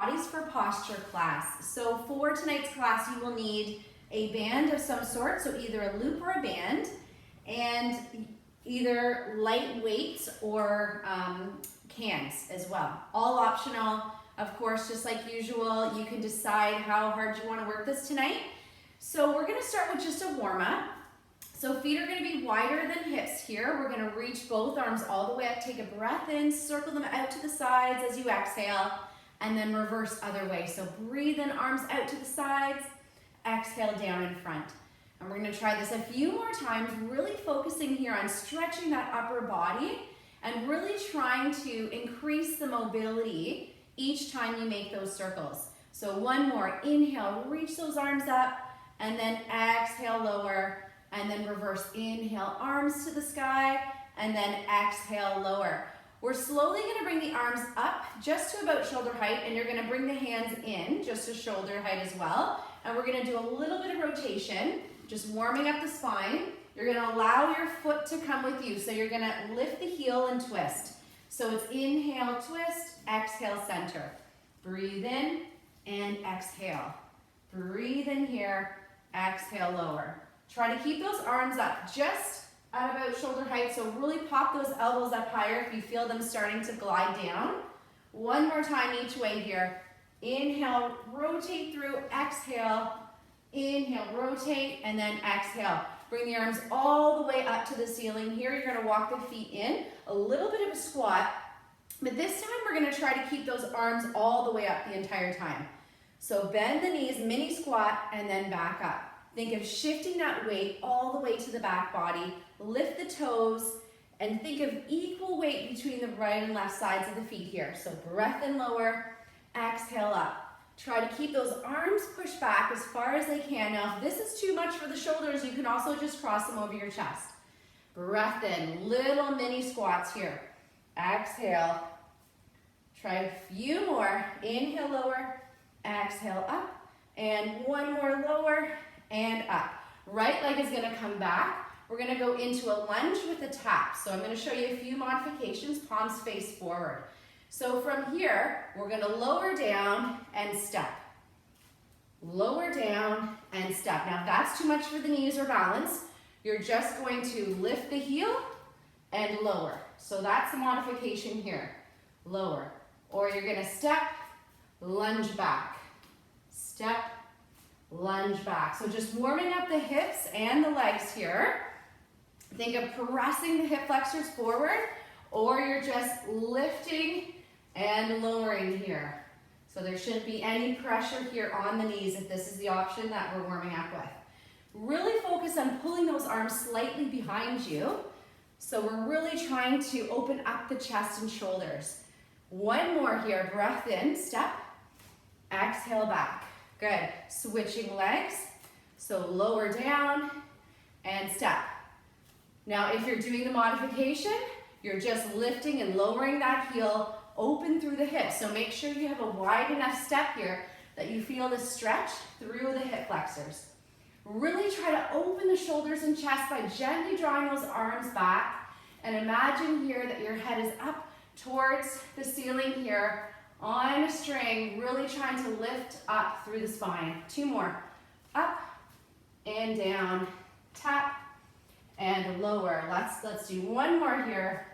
Bodies for posture class. So for tonight's class, you will need a band of some sort, so either a loop or a band, and either light weights or cans as well. All optional, of course, just like usual. You can decide how hard you want to work this tonight. So we're going to start with just a warm-up. So feet are going to be wider than hips here. We're going to reach both arms all the way up. Take a breath in, circle them out to the sides as you exhale, and then reverse other way. So breathe in, arms out to the sides, exhale down in front. And we're going to try this a few more times, really focusing here on stretching that upper body and really trying to increase the mobility each time you make those circles. So one more, inhale, reach those arms up, and then exhale, lower, and then reverse, inhale, arms to the sky, and then exhale, lower. We're slowly going to bring the arms up just to about shoulder height, and you're going to bring the hands in just to shoulder height as well. And we're going to do a little bit of rotation, just warming up the spine. You're going to allow your foot to come with you, so you're going to lift the heel and twist. So it's inhale, twist, exhale, center. Breathe in and exhale. Breathe in here, exhale, lower. Try to keep those arms up just at about shoulder height, so really pop those elbows up higher if you feel them starting to glide down. One more time each way here. Inhale, rotate through, exhale, inhale, rotate, and then exhale. Bring the arms all the way up to the ceiling here. You're gonna walk the feet in, a little bit of a squat, but this time we're gonna try to keep those arms all the way up the entire time. So bend the knees, mini squat, and then back up. Think of shifting that weight all the way to the back body. Lift the toes and think of equal weight between the right and left sides of the feet here. So breath in, lower, exhale up. Try to keep those arms pushed back as far as they can. Now, if this is too much for the shoulders, you can also just cross them over your chest. Breath in, little mini squats here. Exhale. Try a few more. Inhale, lower, exhale, up. And one more, lower, and up. Right leg is gonna come back. We're gonna go into a lunge with a tap. So I'm gonna show you a few modifications, palms face forward. So from here, we're gonna lower down and step. Lower down and step. Now if that's too much for the knees or balance, you're just going to lift the heel and lower. So that's the modification here, lower. Or you're gonna step, lunge back, step, lunge back. So just warming up the hips and the legs here. Think of pressing the hip flexors forward, or you're just lifting and lowering here. So there shouldn't be any pressure here on the knees if this is the option that we're warming up with. Really focus on pulling those arms slightly behind you. So we're really trying to open up the chest and shoulders. One more here, breath in, step, exhale back. Good, switching legs, so lower down and step. Now if you're doing the modification, you're just lifting and lowering that heel open through the hips. So make sure you have a wide enough step here that you feel the stretch through the hip flexors. Really try to open the shoulders and chest by gently drawing those arms back, and imagine here that your head is up towards the ceiling here, on a string, really trying to lift up through the spine. Two more, up and down, tap and lower. Let's do one more here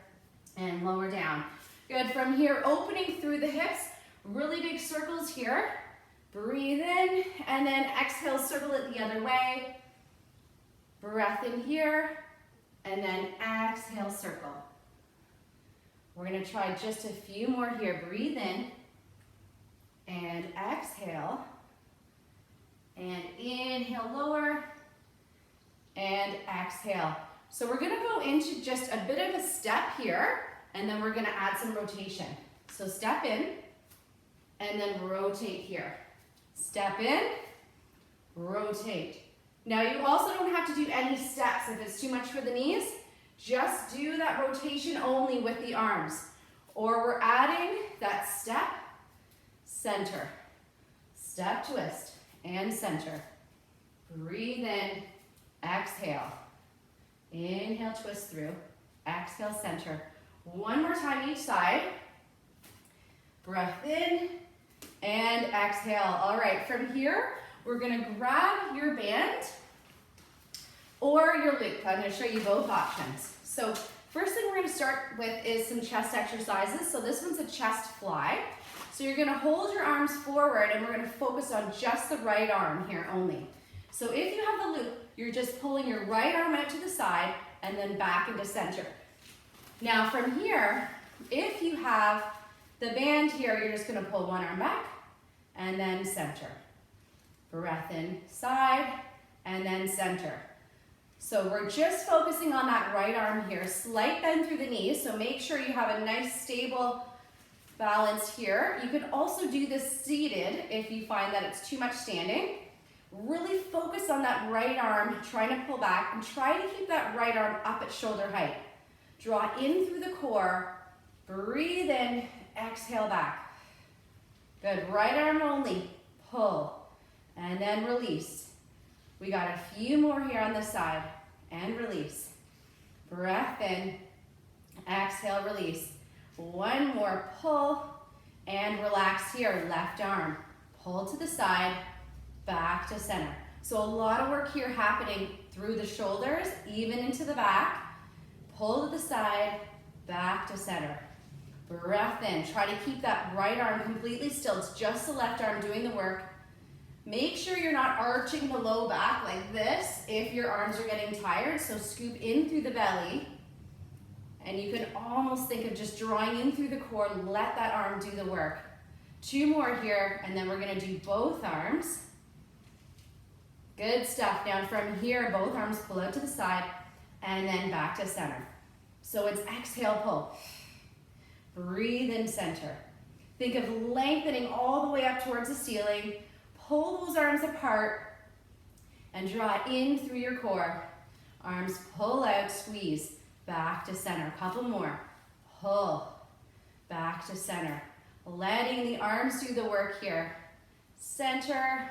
and lower down. Good, from here, opening through the hips, really big circles here. Breathe in and then exhale, circle it the other way. Breath in here and then exhale, circle. We're gonna try just a few more here. Breathe in and exhale. And inhale, lower, and exhale. So we're gonna go into just a bit of a step here, and then we're gonna add some rotation. So step in, and then rotate here. Step in, rotate. Now you also don't have to do any steps if it's too much for the knees. Just do that rotation only with the arms. Or we're adding that step, center, step, twist, and center. Breathe in, exhale. Inhale, twist through, exhale, center. One more time each side. Breath in and exhale. All right, from here, we're gonna grab your band or your loop. I'm gonna show you both options. So first thing we're gonna start with is some chest exercises. So this one's a chest fly. So you're gonna hold your arms forward and we're gonna focus on just the right arm here only. So if you have the loop, you're just pulling your right arm out to the side and then back into center. Now from here, if you have the band here, you're just gonna pull one arm back and then center. Breath in, side, and then center. So we're just focusing on that right arm here. Slight bend through the knees, so make sure you have a nice stable balance here. You can also do this seated if you find that it's too much standing. Really focus on that right arm, trying to pull back, and try to keep that right arm up at shoulder height. Draw in through the core, breathe in, exhale back. Good, right arm only, pull, and then release. We got a few more here on this side, and release. Breath in, exhale, release. One more, pull, and relax here, left arm. Pull to the side, back to center. So a lot of work here happening through the shoulders, even into the back. Pull to the side, back to center. Breath in. Try to keep that right arm completely still. It's just the left arm doing the work. Make sure you're not arching the low back like this if your arms are getting tired. So scoop in through the belly. And you can almost think of just drawing in through the core. Let that arm do the work. Two more here, and then we're gonna do both arms. Good stuff. Now from here, both arms pull out to the side and then back to center. So it's exhale, pull. Breathe in, center. Think of lengthening all the way up towards the ceiling. Pull those arms apart and draw in through your core. Arms pull out, squeeze. Back to center. Couple more. Pull. Back to center. Letting the arms do the work here. Center.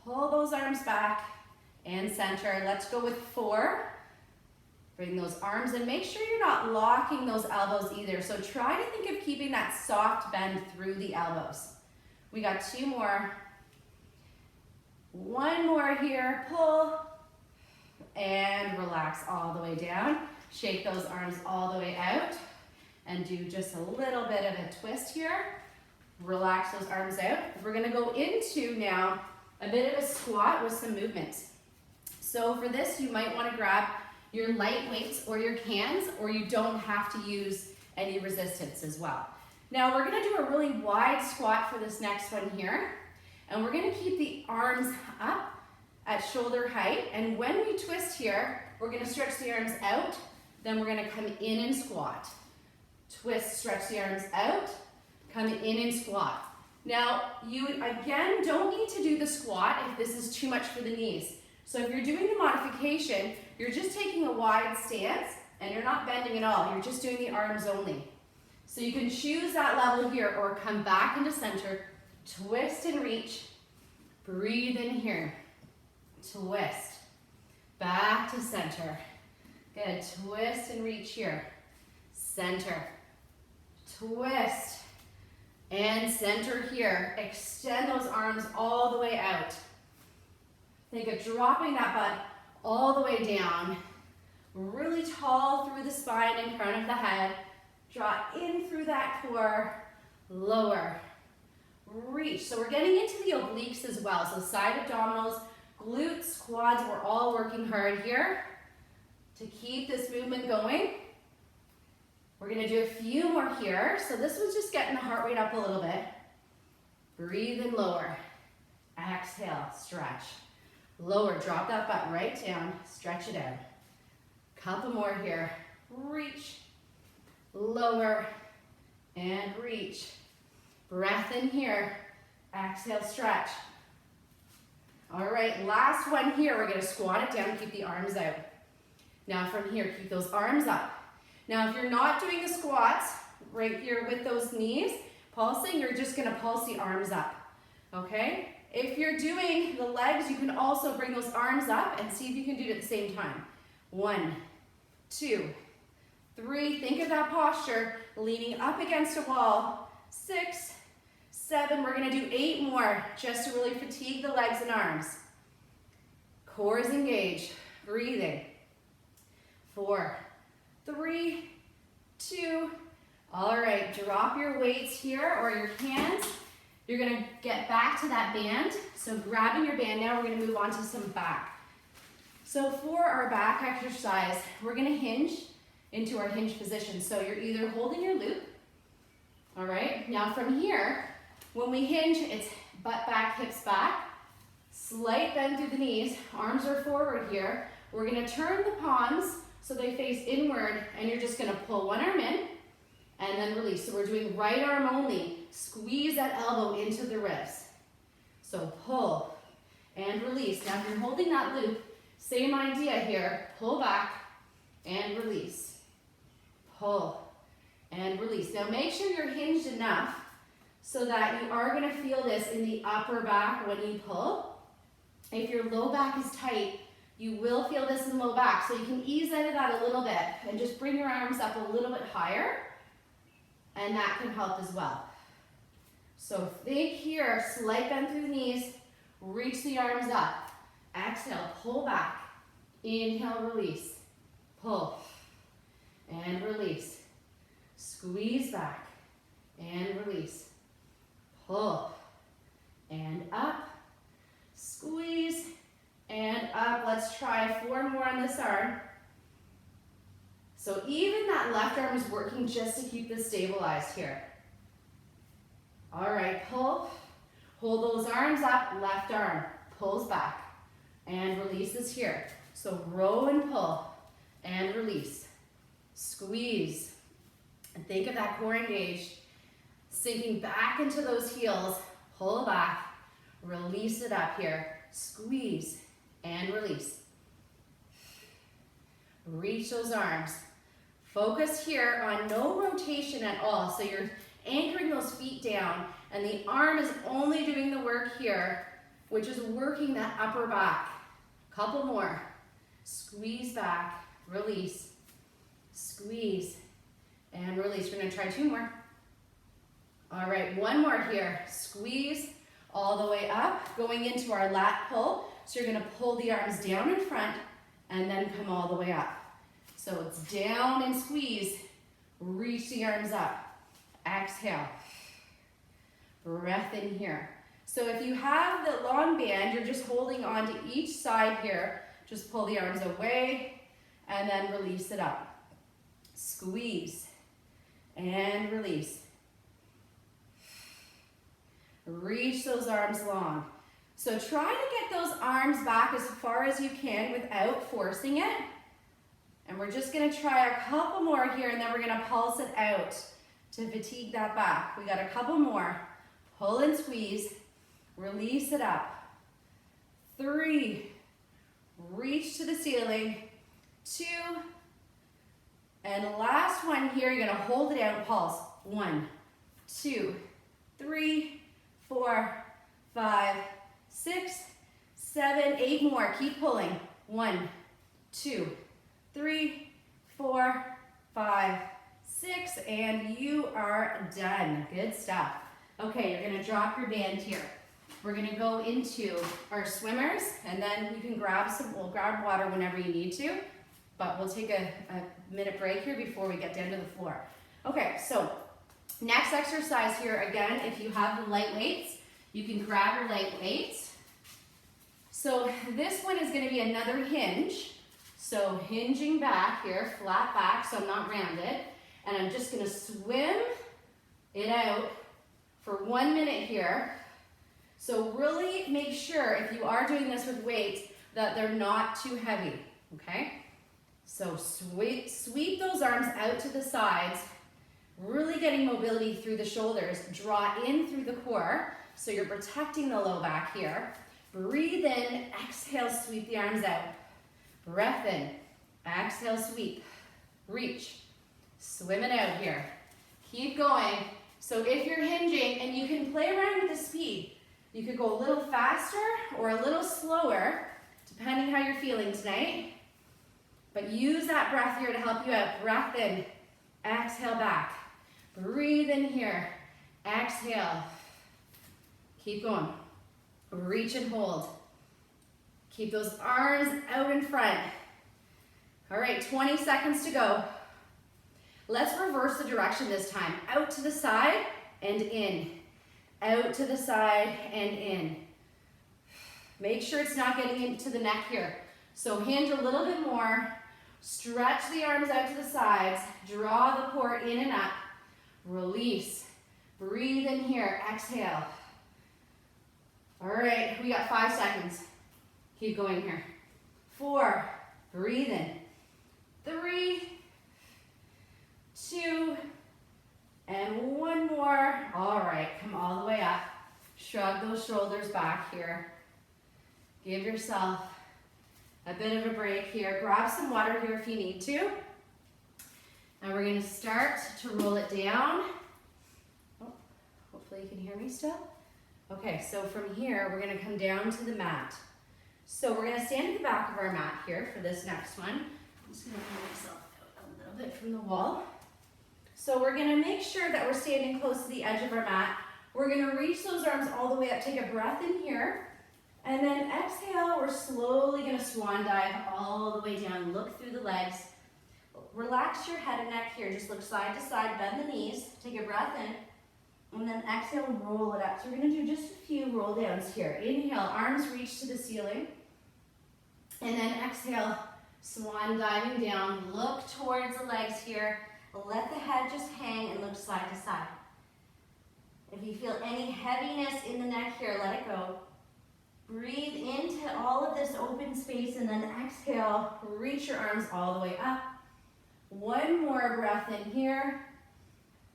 Pull those arms back and center. Let's go with 4. Bring those arms in. Make sure you're not locking those elbows either. So try to think of keeping that soft bend through the elbows. We got 2 more. 1 more here. Pull and relax all the way down. Shake those arms all the way out and do just a little bit of a twist here. Relax those arms out. We're gonna go into now a bit of a squat with some movements. So for this, you might wanna grab your light weights or your cans, or you don't have to use any resistance as well. Now we're gonna do a really wide squat for this next one here. And we're gonna keep the arms up at shoulder height. And when we twist here, we're gonna stretch the arms out, then we're gonna come in and squat. Twist, stretch the arms out, come in and squat. Now, you again don't need to do the squat if this is too much for the knees. So if you're doing the modification, you're just taking a wide stance and you're not bending at all. You're just doing the arms only. So you can choose that level here or come back into center, twist and reach, breathe in here, twist, back to center. Good, twist and reach here, center, twist, and center here. Extend those arms all the way out. Think of dropping that butt all the way down. Really tall through the spine in front of the head. Draw in through that core. Lower. Reach. So we're getting into the obliques as well. So side abdominals, glutes, quads, we're all working hard here to keep this movement going. We're gonna do a few more here. So this was just getting the heart rate up a little bit. Breathe and lower. Exhale, stretch. Lower, drop that butt right down, stretch it out. Couple more here. Reach, lower, and reach. Breath in here. Exhale, stretch. All right, last one here. We're gonna squat it down, keep the arms out. Now from here, keep those arms up. Now if you're not doing the squats, right here with those knees pulsing, you're just gonna pulse the arms up, okay? If you're doing the legs, you can also bring those arms up and see if you can do it at the same time. 1, 2, 3, think of that posture, leaning up against a wall. 6, 7. We're gonna do 8 more just to really fatigue the legs and arms. Core is engaged. Breathing. 4, 3, 2. All right, drop your weights here or your hands. You're gonna get back to that band. So grabbing your band now, we're gonna move on to some back. So for our back exercise, we're gonna hinge into our hinge position. So you're either holding your loop, all right? Now from here, when we hinge, it's butt back, hips back, slight bend through the knees, arms are forward here. We're gonna turn the palms so they face inward, and you're just gonna pull one arm in and then release. So we're doing right arm only. Squeeze that elbow into the ribs. So pull and release. Now if you're holding that loop, same idea here. Pull back and release. Pull and release. Now make sure you're hinged enough so that you are gonna feel this in the upper back when you pull. If your low back is tight, you will feel this in low back. So you can ease into that a little bit and just bring your arms up a little bit higher, and that can help as well. So think here, slight bend through the knees, reach the arms up. Exhale, pull back. Inhale, release. Pull and release. Squeeze back and release. Pull and up. Squeeze and up. Let's try 4 more on this arm. So even that left arm is working just to keep this stabilized here. All right, pull. Hold those arms up, left arm pulls back and releases here. So row and pull and release. Squeeze. And think of that core engaged. Sinking back into those heels, pull back, release it up here. Squeeze and release. Reach those arms. Focus here on no rotation at all. So you're anchoring those feet down, and the arm is only doing the work here, which is working that upper back. Couple more. Squeeze back, release. Squeeze and release. We're gonna try 2 more. All right, 1 more here. Squeeze all the way up, going into our lat pull. So you're gonna pull the arms down in front and then come all the way up. So it's down and squeeze, reach the arms up. Exhale, breath in here. So if you have the long band, you're just holding on to each side here. Just pull the arms away and then release it up. Squeeze and release. Reach those arms long. So try to get those arms back as far as you can without forcing it. And we're just gonna try a couple more here, and then we're gonna pulse it out to fatigue that back. We got a couple more. Pull and squeeze, release it up. 3, reach to the ceiling. 2, and last one here, you're gonna hold it out and pulse. 1, 2, 3, 4, 5, 6, 7, 8 more. Keep pulling. 1, 2, 3, 4, 5, 6, and you are done. Good stuff. Okay, you're gonna drop your band here. We're gonna go into our swimmers, and then you can we'll grab water whenever you need to, but we'll take a minute break here before we get down to the floor. Okay, so next exercise here, again, if you have the light weights, you can grab your light weights. So this one is gonna be another hinge. So hinging back here, flat back, so I'm not rounded. And I'm just gonna swim it out for 1 minute here. So really make sure, if you are doing this with weights, that they're not too heavy, okay? So sweep those arms out to the sides, really getting mobility through the shoulders. Draw in through the core, so you're protecting the low back here. Breathe in, exhale, sweep the arms out. Breath in, exhale, sweep, reach. Swim it out here. Keep going. So if you're hinging, and you can play around with the speed, you could go a little faster or a little slower, depending how you're feeling tonight. But use that breath here to help you out. Breath in, exhale back. Breathe in here, exhale. Keep going. Reach and hold. Keep those arms out in front. All right, 20 seconds to go. Let's reverse the direction this time. Out to the side and in. Out to the side and in. Make sure it's not getting into the neck here. So hinge a little bit more. Stretch the arms out to the sides. Draw the core in and up. Release. Breathe in here. Exhale. All right, we got 5 seconds. Keep going here. 4. Breathe in. 3, 2, and 1 more. All right, come all the way up. Shrug those shoulders back here. Give yourself a bit of a break here. Grab some water here if you need to. And we're going to start to roll it down. Oh, hopefully you can hear me still. Okay, so from here, we're going to come down to the mat. So we're going to stand at the back of our mat here for this next one. I'm just going to pull myself out a little bit from the wall. So we're going to make sure that we're standing close to the edge of our mat. We're going to reach those arms all the way up. Take a breath in here. And then exhale, we're slowly going to swan dive all the way down. Look through the legs. Relax your head and neck here. Just look side to side, bend the knees. Take a breath in. And then exhale and roll it up. So we're going to do just a few roll downs here. Inhale, arms reach to the ceiling. And then exhale, swan diving down. Look towards the legs here. Let the head just hang and look side to side. If you feel any heaviness in the neck here, let it go. Breathe into all of this open space and then exhale, reach your arms all the way up. 1 more breath in here.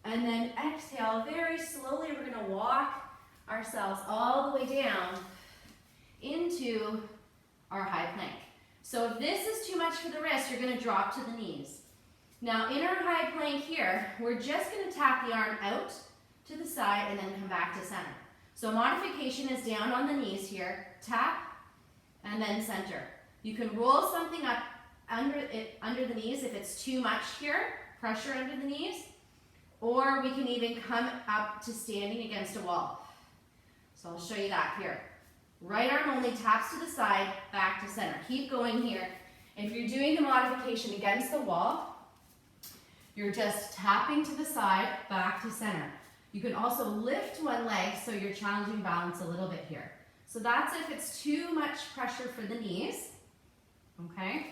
And then exhale, very slowly we're going to walk ourselves all the way down into our high plank. So if this is too much for the wrist, you're going to drop to the knees. Now in our high plank here, we're just going to tap the arm out to the side and then come back to center. So modification is down on the knees here, tap, and then center. You can roll something up under the knees if it's too much here, pressure under the knees, or we can even come up to standing against a wall. So I'll show you that here. Right arm only taps to the side, back to center. Keep going here. If you're doing the modification against the wall, you're just tapping to the side, back to center. You can also lift one leg so you're challenging balance a little bit here. So that's if it's too much pressure for the knees, okay?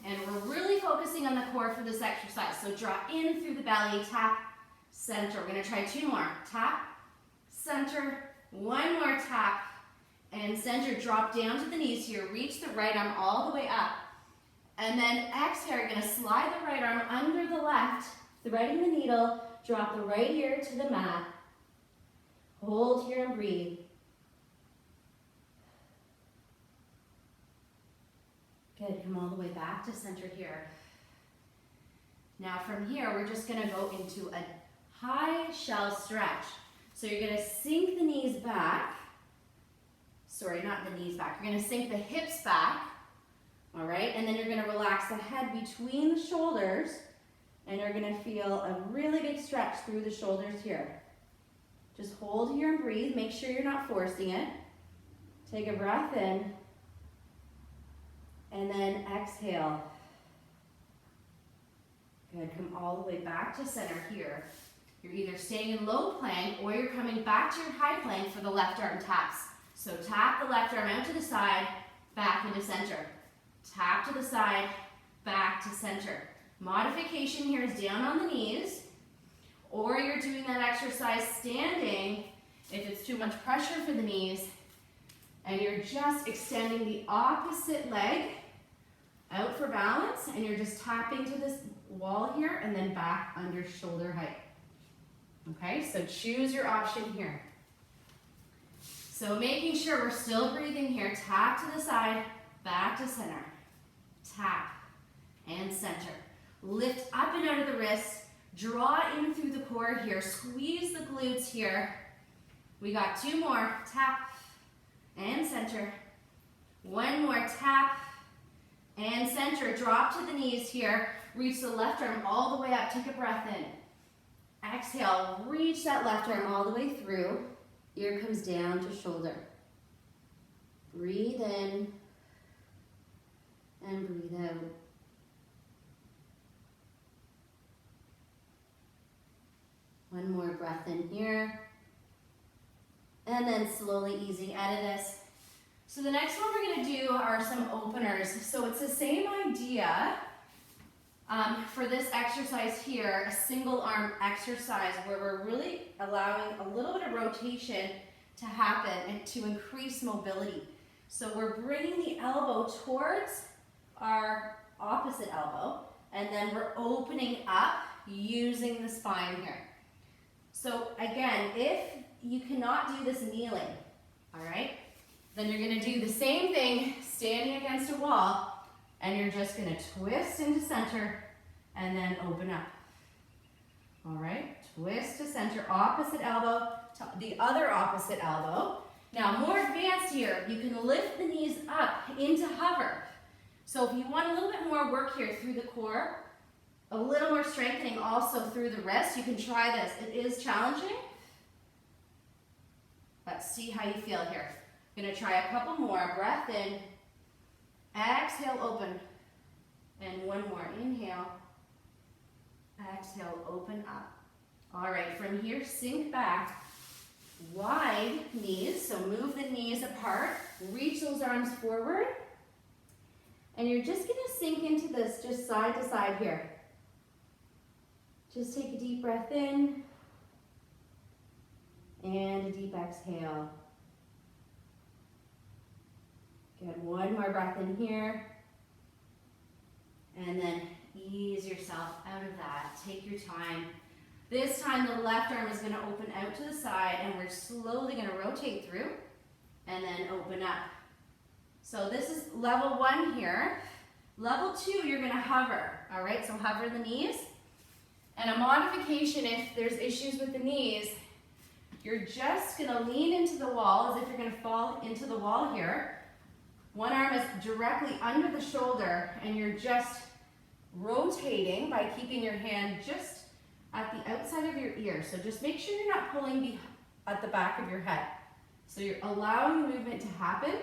And we're really focusing on the core for this exercise. So draw in through the belly, tap, center. We're gonna try 2 more. Tap, center, 1 more tap, and center. Drop down to the knees here. Reach the right arm all the way up. And then exhale, you're gonna slide the right arm under the left, threading the needle. Drop the right ear to the mat. Hold here and breathe. Good, come all the way back to center here. Now from here, we're just gonna go into a high shell stretch. So you're gonna sink the knees back. Sorry, not the knees back. You're gonna sink the hips back, all right? And then you're gonna relax the head between the shoulders. And you're going to feel a really big stretch through the shoulders here. Just hold here and breathe. Make sure you're not forcing it. Take a breath in. And then exhale. Good. Come all the way back to center here. You're either staying in low plank or you're coming back to your high plank for the left arm taps. So tap the left arm out to the side, back into center. Tap to the side, back to center. Modification here is down on the knees, or you're doing that exercise standing if it's too much pressure for the knees, and you're just extending the opposite leg out for balance, and you're just tapping to this wall here and then back under shoulder height. Okay, so choose your option here. So making sure we're still breathing here, tap to the side, back to center, tap and center. Lift up and out of the wrists, draw in through the core here, squeeze the glutes here. We got 2 more, tap and center. 1 more, tap and center. Drop to the knees here, reach the left arm all the way up, take a breath in. Exhale, reach that left arm all the way through. Ear comes down to shoulder. Breathe in and breathe out. One more breath in here. And then slowly easing out of this. So the next one we're going to do are some openers. So it's the same idea for this exercise here, a single arm exercise where we're really allowing a little bit of rotation to happen and to increase mobility. So we're bringing the elbow towards our opposite elbow, and then we're opening up using the spine here. So again, if you cannot do this kneeling, all right, then you're going to do the same thing standing against a wall, and you're just going to twist into center and then open up. All right, twist to center, opposite elbow to the other opposite elbow. Now, more advanced here, you can lift the knees up into hover. So if you want a little bit more work here through the core, a little more strengthening also through the wrist, you can try this. It is challenging. Let's see how you feel here. I'm going to try a couple more. Breath in. Exhale, open. And one more. Inhale. Exhale, open up. All right, from here, sink back. Wide knees, so move the knees apart. Reach those arms forward. And you're just going to sink into this, just side to side here. Just take a deep breath in. And a deep exhale. Good, one more breath in here. And then ease yourself out of that. Take your time. This time the left arm is going to open out to the side, and we're slowly going to rotate through and then open up. So this is level 1 here. Level 2, you're going to hover. All right, so hover the knees. And a modification, if there's issues with the knees, you're just going to lean into the wall as if you're going to fall into the wall here. One arm is directly under the shoulder, and you're just rotating by keeping your hand just at the outside of your ear. So just make sure you're not pulling at the back of your head. So you're allowing the movement to happen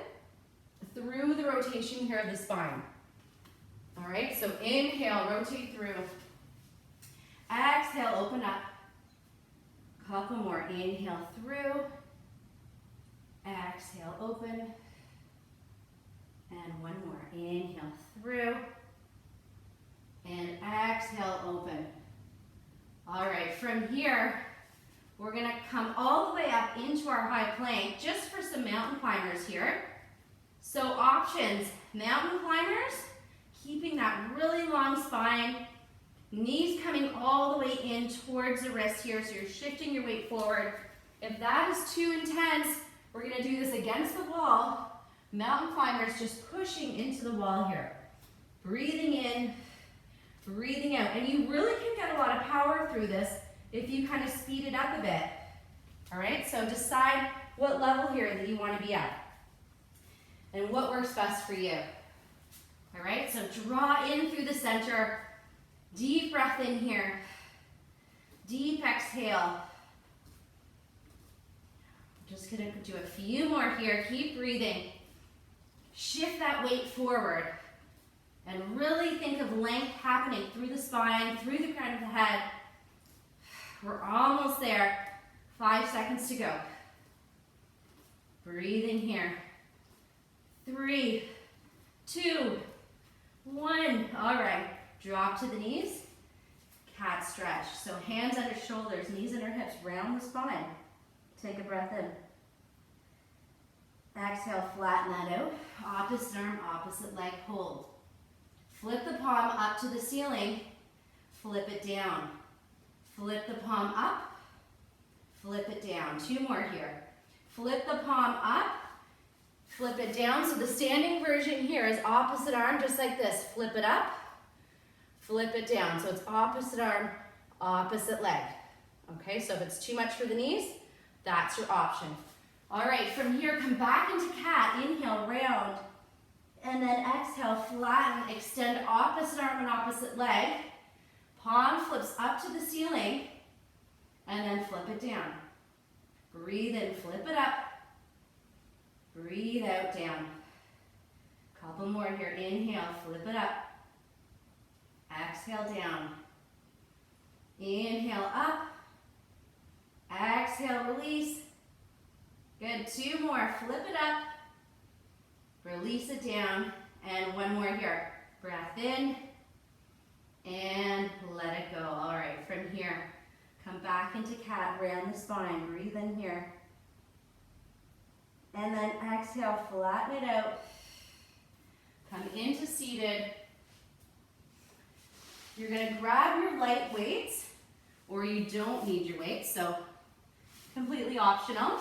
through the rotation here of the spine. All right, so inhale, rotate through. Exhale, open up. Couple more. Inhale through. Exhale, open. And one more. Inhale through. And exhale, open. All right, from here, we're going to come all the way up into our high plank just for some mountain climbers here. So options, mountain climbers, keeping that really long spine, knees coming all the way in towards the wrist here, so you're shifting your weight forward. If that is too intense, we're going to do this against the wall. Mountain climbers just pushing into the wall here. Breathing in, breathing out. And you really can get a lot of power through this if you kind of speed it up a bit. All right, so decide what level here that you want to be at and what works best for you. All right, so draw in through the center. Deep breath in here. Deep exhale. Just gonna do a few more here. Keep breathing. Shift that weight forward. And really think of length happening through the spine, through the crown of the head. We're almost there. 5 seconds to go. Breathing here. 3, 2, 1. All right. Drop to the knees. Cat stretch. So hands under shoulders, knees under hips, round the spine. Take a breath in. Exhale, flatten that out. Opposite arm, opposite leg, hold. Flip the palm up to the ceiling. Flip it down. Flip the palm up. Flip it down. 2 more here. Flip the palm up. Flip it down. So the standing version here is opposite arm, just like this. Flip it up. Flip it down. So it's opposite arm, opposite leg. Okay, so if it's too much for the knees, that's your option. All right, from here, come back into cat. Inhale, round. And then exhale, flatten, extend opposite arm and opposite leg. Palm flips up to the ceiling. And then flip it down. Breathe in, flip it up. Breathe out, down. Couple more here. Inhale, flip it up. Exhale, down. Inhale, up. Exhale, release. Good, 2 more. Flip it up. Release it down. And 1 more here. Breath in. And let it go. All right, from here, come back into cat, round the spine. Breathe in here. And then exhale, flatten it out. Come into seated. You're gonna grab your light weights, or you don't need your weights, so completely optional.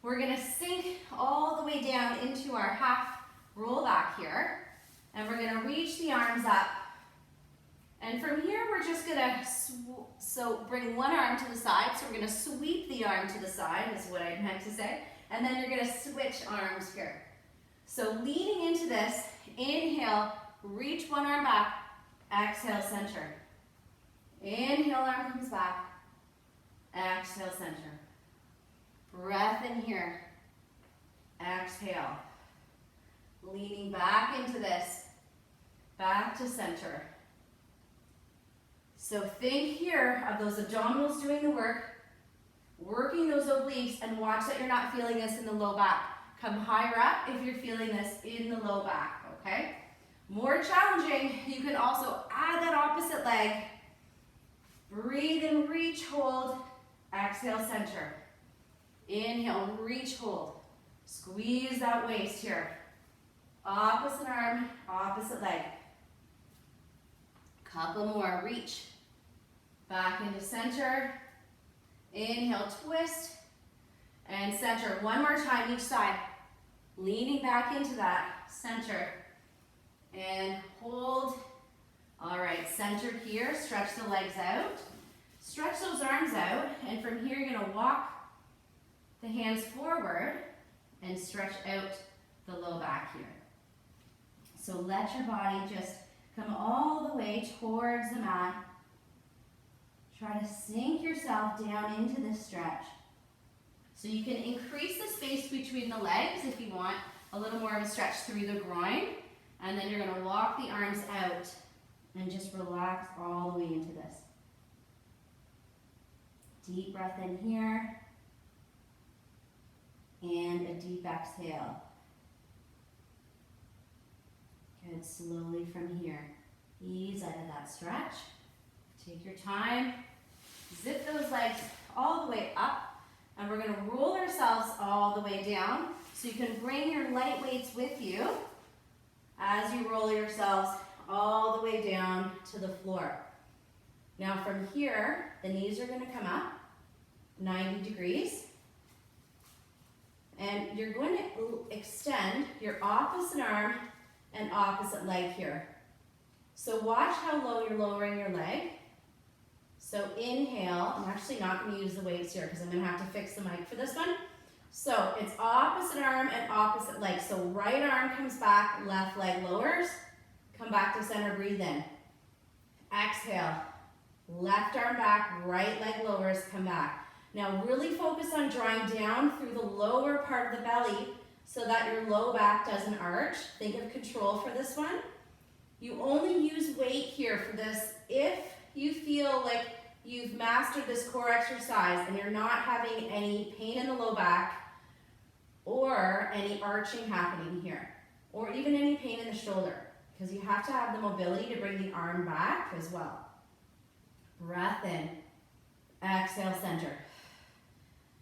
We're gonna sink all the way down into our half roll back here, and we're gonna reach the arms up. And from here, we're just gonna, bring one arm to the side, so we're gonna sweep the arm to the side, is what I meant to say, and then you're gonna switch arms here. So leaning into this, inhale, reach one arm back, exhale, center. Inhale, arm comes back, exhale, center. Breath in here, exhale. Leaning back into this, back to center. So think here of those abdominals doing the work, working those obliques, and watch that you're not feeling this in the low back. Come higher up if you're feeling this in the low back, okay? More challenging, you can also add that opposite leg. Breathe in, reach, hold, exhale, center. Inhale, reach, hold. Squeeze that waist here. Opposite arm, opposite leg. Couple more, reach. Back into center. Inhale, twist. And center. 1 more time each side. Leaning back into that, center. And hold. All right, center here. Stretch the legs out. Stretch those arms out. And from here, you're gonna walk the hands forward and stretch out the low back here. So let your body just come all the way towards the mat. Try to sink yourself down into this stretch. So you can increase the space between the legs if you want a little more of a stretch through the groin. And then you're gonna walk the arms out and just relax all the way into this. Deep breath in here. And a deep exhale. Good, slowly from here. Ease out of that stretch. Take your time. Zip those legs all the way up. And we're gonna roll ourselves all the way down. So you can bring your light weights with you as you roll yourselves all the way down to the floor. Now from here, the knees are gonna come up 90 degrees. And you're going to extend your opposite arm and opposite leg here. So watch how low you're lowering your leg. So inhale, I'm actually not going to use the weights here because I'm going to have to fix the mic for this one. So it's opposite arm and opposite leg. So right arm comes back, left leg lowers. Come back to center, breathe in. Exhale, left arm back, right leg lowers, come back. Now really focus on drawing down through the lower part of the belly so that your low back doesn't arch. Think of control for this one. You only use weight here for this if you feel like you've mastered this core exercise and you're not having any pain in the low back or any arching happening here, or even any pain in the shoulder, because you have to have the mobility to bring the arm back as well. Breath in, exhale, center.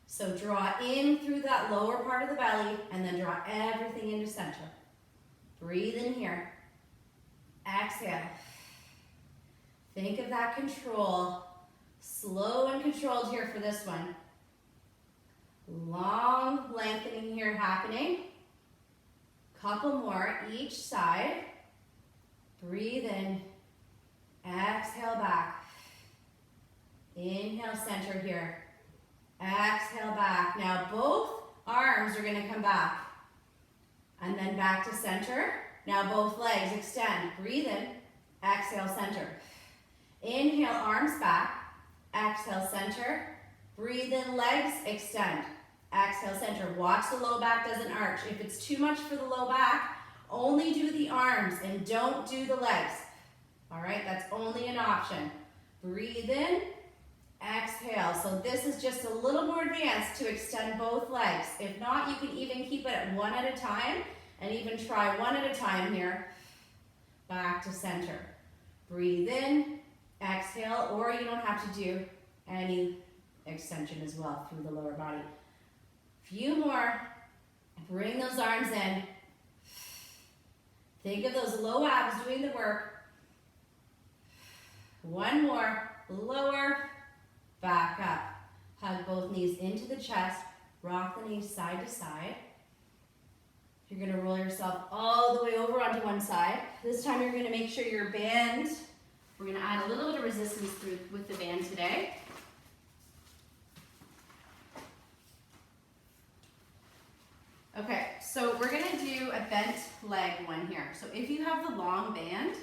So draw in through that lower part of the belly and then draw everything into center. Breathe in here. Exhale. Think of that control. Slow and controlled here for this one. Long lengthening here happening. Couple more each side. Breathe in. Exhale back. Inhale, center here. Exhale back. Now both arms are going to come back. And then back to center. Now both legs extend. Breathe in. Exhale, center. Inhale, arms back. Exhale, center. Breathe in, legs, extend. Exhale, center. Watch the low back doesn't arch. If it's too much for the low back, only do the arms and don't do the legs. All right, that's only an option. Breathe in, exhale. So this is just a little more advanced to extend both legs. If not, you can even keep it at one at a time and even try one at a time here. Back to center. Breathe in, exhale, or you don't have to do any extension as well through the lower body. Few more. Bring those arms in. Think of those low abs doing the work. One more. Lower. Back up. Hug both knees into the chest. Rock the knees side to side. You're going to roll yourself all the way over onto one side. This time you're going to make sure your band, we're going to add a little bit of resistance with the band today. Okay, so we're going to do a bent leg one here. So if you have the long band,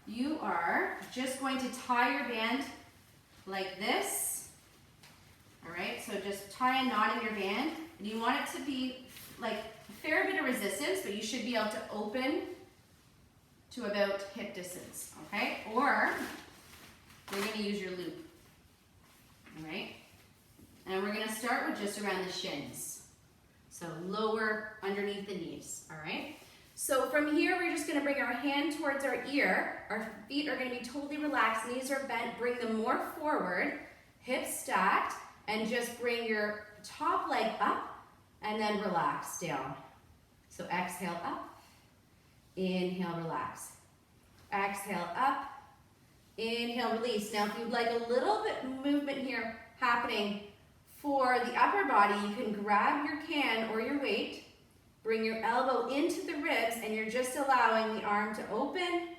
you are just going to tie your band like this. All right, so just tie a knot in your band. And you want it to be like a fair bit of resistance, but you should be able to open to about hip distance, okay? Or you're going to use your loop, all right? And we're going to start with just around the shins. So lower underneath the knees, all right? So from here, we're just gonna bring our hand towards our ear. Our feet are gonna be totally relaxed, knees are bent, bring them more forward, hips stacked, and just bring your top leg up and then relax down. So exhale up, inhale, relax. Exhale up, inhale, release. Now if you'd like a little bit movement here happening for the upper body, you can grab your can or your weight, bring your elbow into the ribs, and you're just allowing the arm to open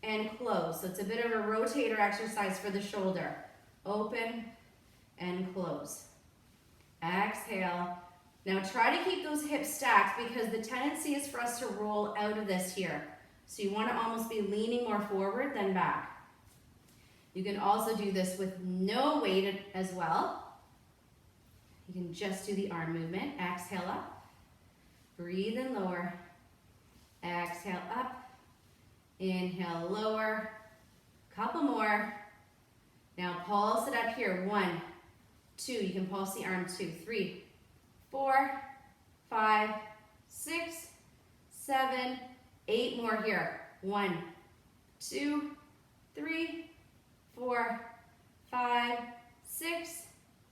and close. So it's a bit of a rotator exercise for the shoulder. Open and close. Exhale. Now try to keep those hips stacked because the tendency is for us to roll out of this here. So you want to almost be leaning more forward than back. You can also do this with no weight as well. You can just do the arm movement. Exhale up. Breathe in, lower. Exhale up. Inhale, lower. Couple more. Now pulse it up here. 1, 2. You can pulse the arm. 2, 3, 4, 5, 6, 7, 8 more here. 1, 2, 3, 4, 5, 6,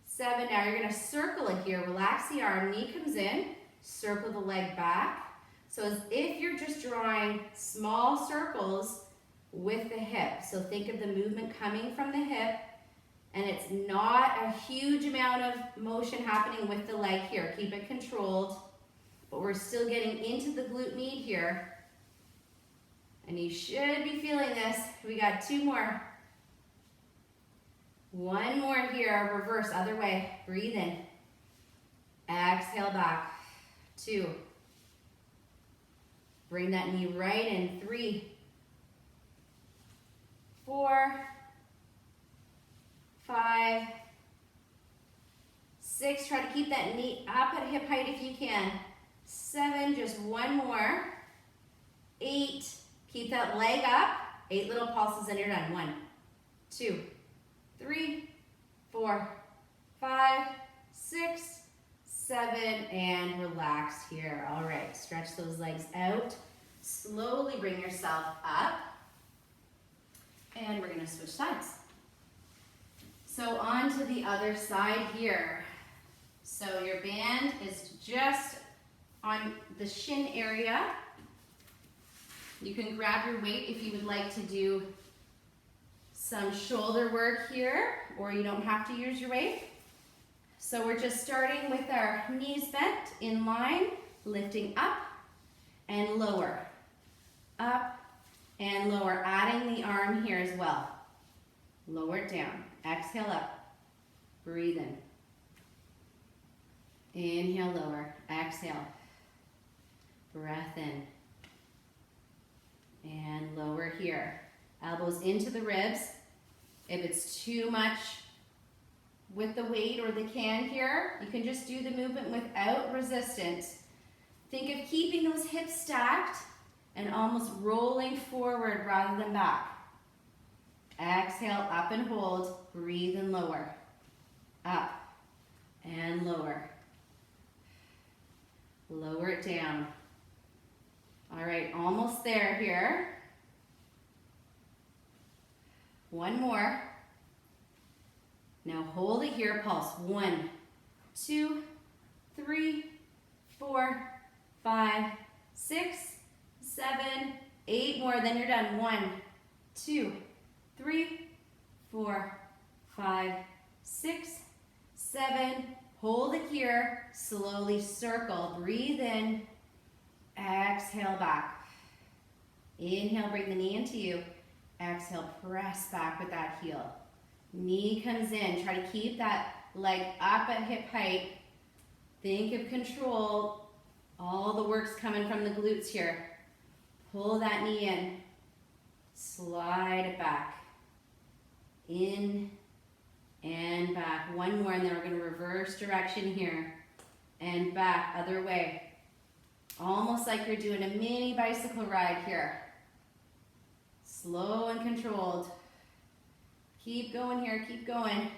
7. Now you're going to circle it here. Relax the arm. Knee comes in. Circle the leg back. So as if you're just drawing small circles with the hip. So think of the movement coming from the hip. And it's not a huge amount of motion happening with the leg here. Keep it controlled. But we're still getting into the glute med here. And you should be feeling this. We got 2 more. 1 more here, reverse, other way. Breathe in. Exhale back. 2. Bring that knee right in. 3, 4, 5, 6. Try to keep that knee up at hip height if you can. 7, just 1 more. 8, keep that leg up. 8 little pulses and you're done. 1, 2, 3, 4, 5, 6, 7, and relax here. All right, stretch those legs out. Slowly bring yourself up. And we're gonna switch sides. So on to the other side here. So your band is just on the shin area. You can grab your weight if you would like to do some shoulder work here, or you don't have to use your weight. So we're just starting with our knees bent in line, lifting up and lower. Up and lower, adding the arm here as well. Lower it down. Exhale up. Breathe in. Inhale, lower. Exhale. Breath in. And lower here. Elbows into the ribs. If it's too much with the weight or the can here. You can just do the movement without resistance. Think of keeping those hips stacked and almost rolling forward rather than back. Exhale, up and hold. Breathe and lower. Up and lower. Lower it down. All right, almost there here. One more. Now hold it here, pulse. 1, 2, 3, 4, 5, 6, 7, 8 more, then you're done. 1, 2, 3, 4, 5, 6, 7. Hold it here. Slowly circle. Breathe in. Exhale back. Inhale, bring the knee into you. Exhale, press back with that heel. Knee comes in. Try to keep that leg up at hip height. Think of control. All the work's coming from the glutes here. Pull that knee in. Slide it back. In and back. One more, and then we're going to reverse direction here. And back, other way. Almost like you're doing a mini bicycle ride here. Slow and controlled. Keep going here, keep going.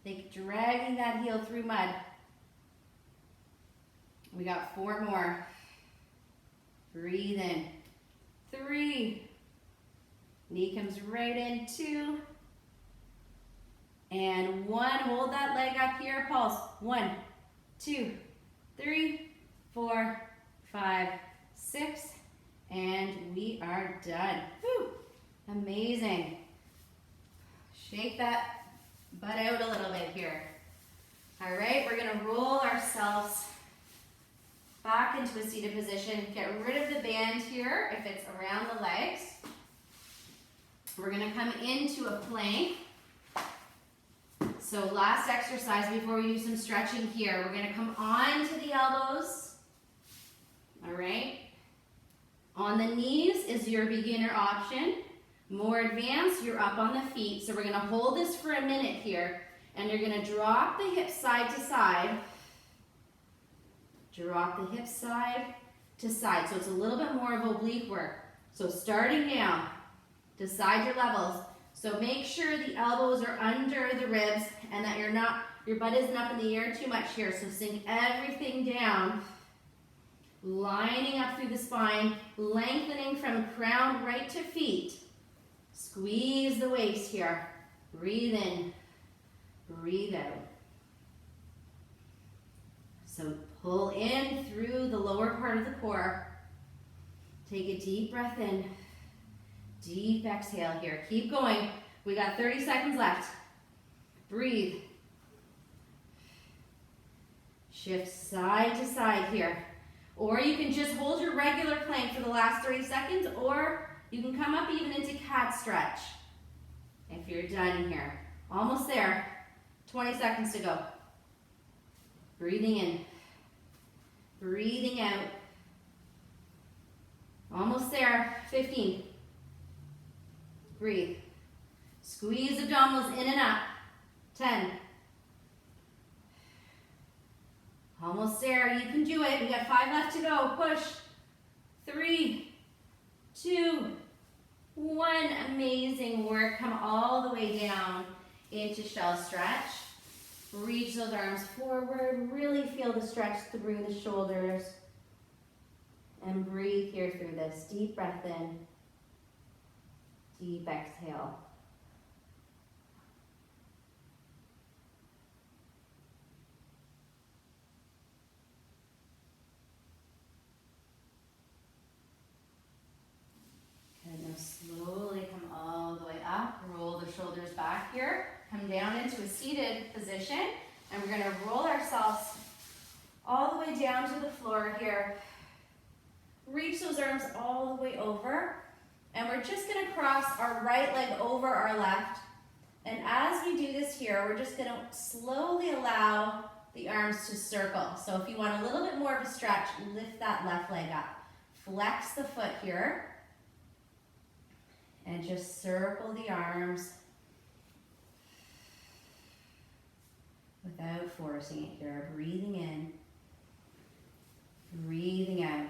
Think dragging that heel through mud. We got 4 more. Breathe in. 3. Knee comes right in. 2. And 1. Hold that leg up here. Pulse. 1, 2, 3, 4, 5, 6. And we are done. Woo! Amazing. Shake that butt out a little bit here. All right, we're gonna roll ourselves back into a seated position. Get rid of the band here if it's around the legs. We're gonna come into a plank. So last exercise before we do some stretching here, we're gonna come onto the elbows. All right. On the knees is your beginner option. More advanced, you're up on the feet. So we're gonna hold this for a minute here, and you're gonna drop the hips side to side. Drop the hips side to side. So it's a little bit more of oblique work. So starting now, decide your levels. So make sure the elbows are under the ribs and that your butt isn't up in the air too much here. So sink everything down. Lining up through the spine, lengthening from crown right to feet. Squeeze the waist here. Breathe in, breathe out. So pull in through the lower part of the core. Take a deep breath in. Deep exhale here. Keep going. We got 30 seconds left. Breathe. Shift side to side here. Or you can just hold your regular plank for the last 30 seconds, or you can come up even into cat stretch if you're done here. Almost there. 20 seconds to go. Breathing in. Breathing out. Almost there. 15. Breathe. Squeeze abdominals in and up. 10. Almost there. You can do it. We got 5 left to go. Push. 3, 2, 1. Amazing work. Come all the way down into shell stretch. Reach those arms forward. Really feel the stretch through the shoulders. And breathe here through this. Deep breath in. Deep exhale. And now slowly come all the way up. Roll the shoulders back here. Come down into a seated position. And we're going to roll ourselves all the way down to the floor here. Reach those arms all the way over. And we're just going to cross our right leg over our left. And as we do this here, we're just going to slowly allow the arms to circle. So if you want a little bit more of a stretch, lift that left leg up. Flex the foot here. And just circle the arms. without forcing it here. Breathing in, breathing out.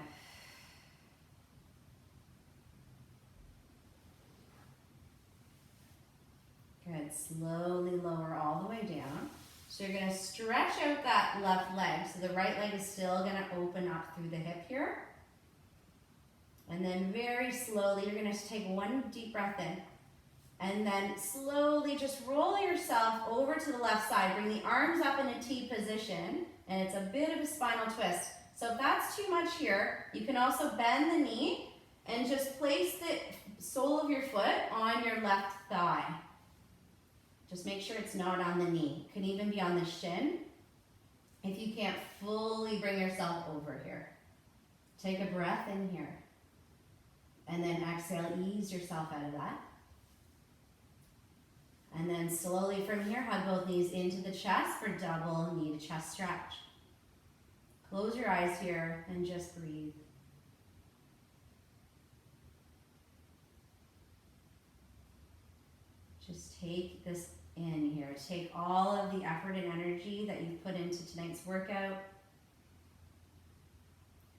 Good. Slowly lower all the way down. So you're going to stretch out that left leg. So the right leg is still going to open up through the hip here. And then very slowly, you're going to take one deep breath in. And then slowly just roll yourself over to the left side. Bring the arms up in a T position. And it's a bit of a spinal twist. So if that's too much here, you can also bend the knee and just place the sole of your foot on your left thigh. Just make sure it's not on the knee. It can even be on the shin if you can't fully bring yourself over here. Take a breath in here. And then exhale, ease yourself out of that. And then slowly from here, hug both knees into the chest for double knee to chest stretch. Close your eyes here and just breathe. Just take this in here. Take all of the effort and energy that you've put into tonight's workout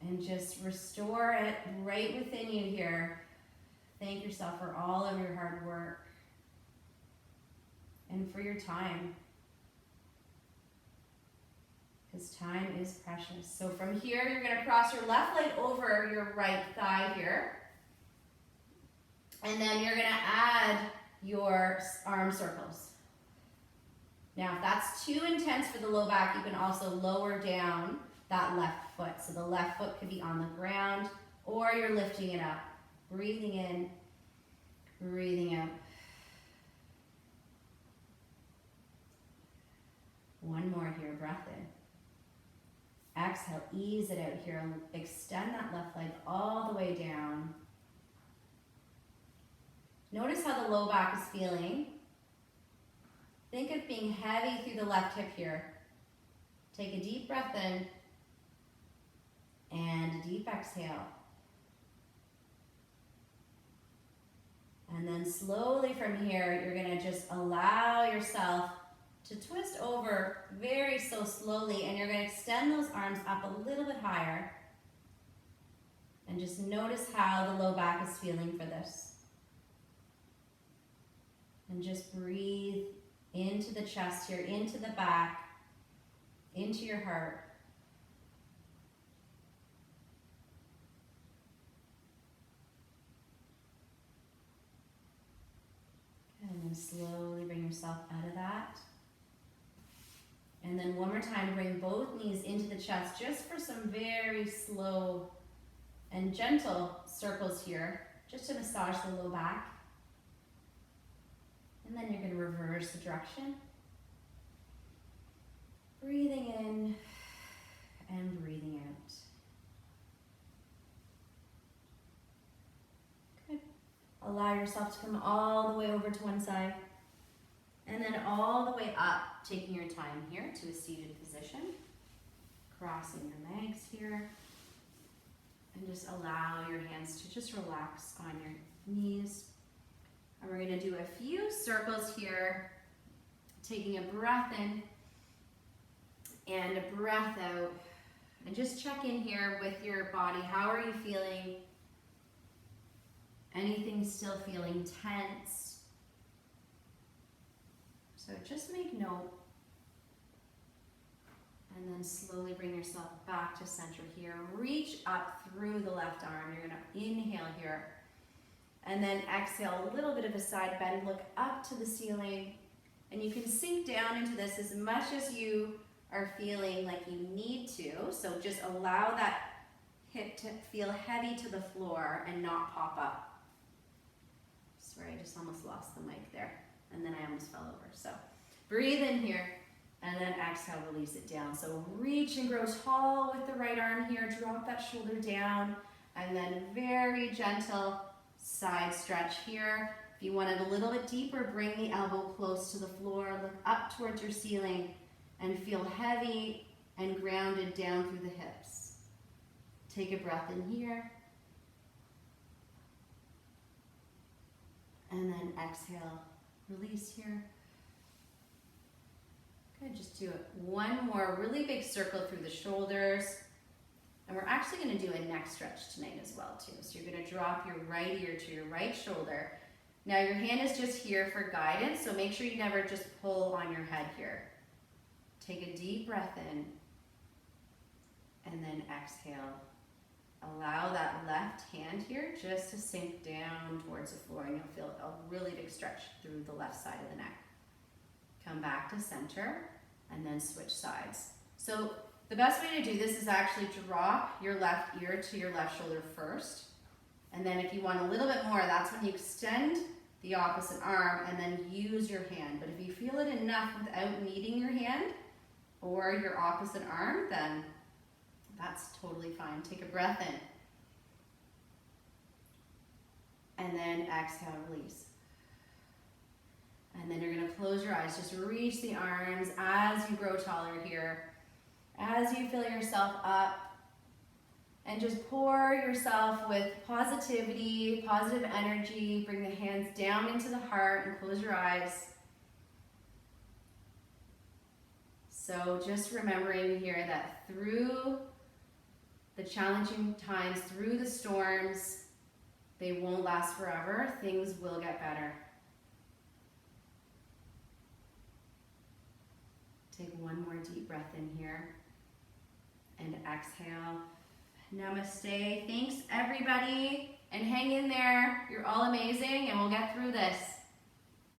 and just restore it right within you here. Thank yourself for all of your hard work and for your time, because time is precious. So from here, you're going to cross your left leg over your right thigh here, and then you're going to add your arm circles. Now, if that's too intense for the low back, you can also lower down that left foot. So the left foot could be on the ground, or you're lifting it up. Breathing in, breathing out. One more here, breath in. Exhale, ease it out here. Extend that left leg all the way down. Notice how the low back is feeling. Think of being heavy through the left hip here. Take a deep breath in and a deep exhale. And then slowly from here, you're going to just allow yourself to twist over very so slowly, and you're going to extend those arms up a little bit higher. And just notice how the low back is feeling for this. And just breathe into the chest here, into the back, into your heart. And then slowly bring yourself out of that. And then one more time, bring both knees into the chest just for some very slow and gentle circles here, just to massage the low back. And then you're going to reverse the direction. Breathing in and breathing out. Good. Allow yourself to come all the way over to one side. And then all the way up, taking your time here to a seated position. Crossing your legs here. And just allow your hands to just relax on your knees. And we're going to do a few circles here, taking a breath in and a breath out. And just check in here with your body. How are you feeling? Anything still feeling tense? So just make note. And then slowly bring yourself back to center here. Reach up through the left arm. You're going to inhale here. And then exhale, a little bit of a side bend. Look up to the ceiling. And you can sink down into this as much as you are feeling like you need to. So just allow that hip to feel heavy to the floor and not pop up. Sorry, I just almost lost the mic there. And then I almost fell over. So breathe in here. And then exhale, release it down. So reach and grow tall with the right arm here. Drop that shoulder down. And then very gentle side stretch here. If you want it a little bit deeper, bring the elbow close to the floor. Look up towards your ceiling and feel heavy and grounded down through the hips. Take a breath in here. And then exhale, release here. Good, just do one more really big circle through the shoulders. And we're actually gonna do a neck stretch tonight as well too. So you're gonna drop your right ear to your right shoulder. Now your hand is just here for guidance, so make sure you never just pull on your head here. Take a deep breath in, and then exhale. Allow that left hand here just to sink down towards the floor, and you'll feel a really big stretch through the left side of the neck. Come back to center, and then switch sides. So the best way to do this is actually drop your left ear to your left shoulder first. And then if you want a little bit more, that's when you extend the opposite arm and then use your hand. But if you feel it enough without needing your hand or your opposite arm, then that's totally fine. Take a breath in. And then exhale, release. And then you're gonna close your eyes. Just reach the arms as you grow taller here. As you fill yourself up. And just pour yourself with positivity, positive energy. Bring the hands down into the heart and close your eyes. So just remembering here that through the challenging times, through the storms, they won't last forever. Things will get better. Take one more deep breath in here and exhale. Namaste. Thanks everybody, and hang in there. You're all amazing, and we'll get through this.